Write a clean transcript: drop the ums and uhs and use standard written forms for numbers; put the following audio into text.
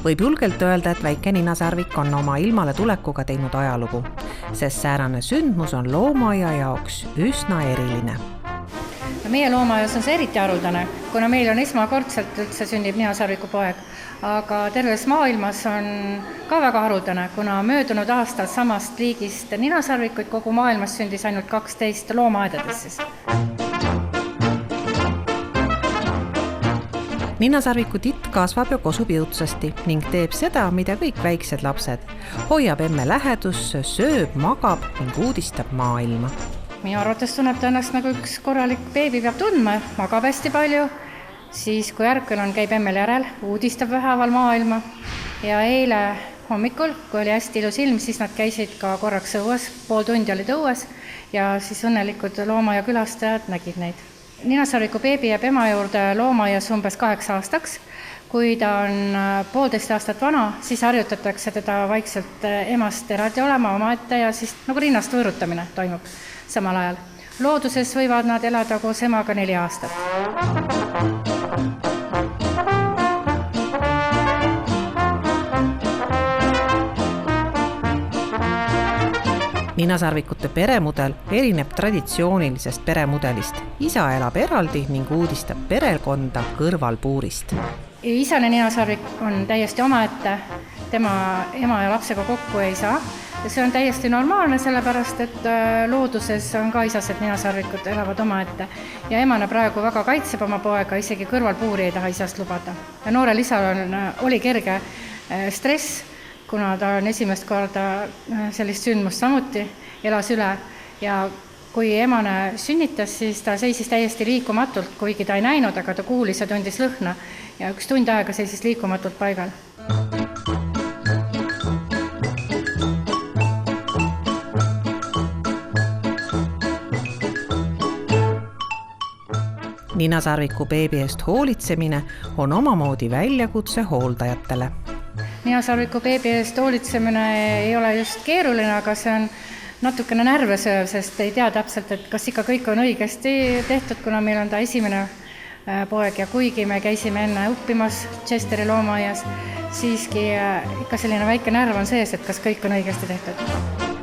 Võib julgelt öelda, et väike ninasarvik on oma ilmale tulekuga teinud ajalugu, sest säärane sündmus on loomaaia jaoks üsna eriline. Meie loomaaias on see eriti haruldane, kuna meil on esmakordselt üldse sünnib ninasarviku poeg, aga terves maailmas on ka väga haruldane, kuna möödunud aastal samast liigist ninasarvikuid kogu maailmas sündis ainult 12 loomaaedades. Ninasarviku titt kasvab ja kosub jõudsasti ning teeb seda, mida kõik väiksed lapsed. Hoiab emme lähedusse, sööb, magab ning uudistab maailma. Minu arvates tunneb ta ennast nagu üks korralik beebi peab tundma, magab hästi palju, siis kui ärkvel on, käib emmel järel, uudistab vähäval maailma ja eile hommikul, kui oli hästi ilus ilm, siis nad käisid ka korraks õues, pool tundi olid õues ja siis õnnelikud loomaaia külastajad nägid neid. Ninasarviku beebi jääb ema juurde loomaaias umbes 8 aastaks. Kui ta on 1,5 aastat vana, siis harjutatakse teda vaikselt emast eraldi olema omaette ja siis nagu rinnast võõrutamine toimub samal ajal. Looduses võivad nad elada koos emaga 4 aastat. Ninasarvikute peremudel erineb traditsioonilisest peremudelist. Isa elab eraldi ning uudistab perekonda kõrvalpuurist. Isane ninasarvik on täiesti omaette, tema ema ja lapsega kokku ei saa. Ja see on täiesti normaalne, sellepärast, et looduses on ka isased ninasarvikud elavad omaette. Ja emana praegu väga kaitseb oma poega, isegi kõrvalpuuri ei taha isast lubada. Ja noorel isal oli kerge stress, kuna ta on esimest korda sellist sündmust samuti, elas üle. Ja kui emane sünnitas, siis ta seisis täiesti liikumatult, kuigi ta ei näinud, aga ta kuulis ja tundis lõhna. Ja 1 tund aega seisis liikumatult paigal. Ninasarviku beebi eest hoolitsemine on omamoodi väljakutse hooldajatele. Ninasarviku beebi eest hoolitsemine ei ole just keeruline, aga see on natukene närvesööv, sest ei tea täpselt, et kas ikka kõik on õigesti tehtud, kuna meil on ta esimene poeg ja kuigi me käisime enne õppimas Chesteri loomaaias, siiski ikka selline väike närv on sees, et kas kõik on õigesti tehtud.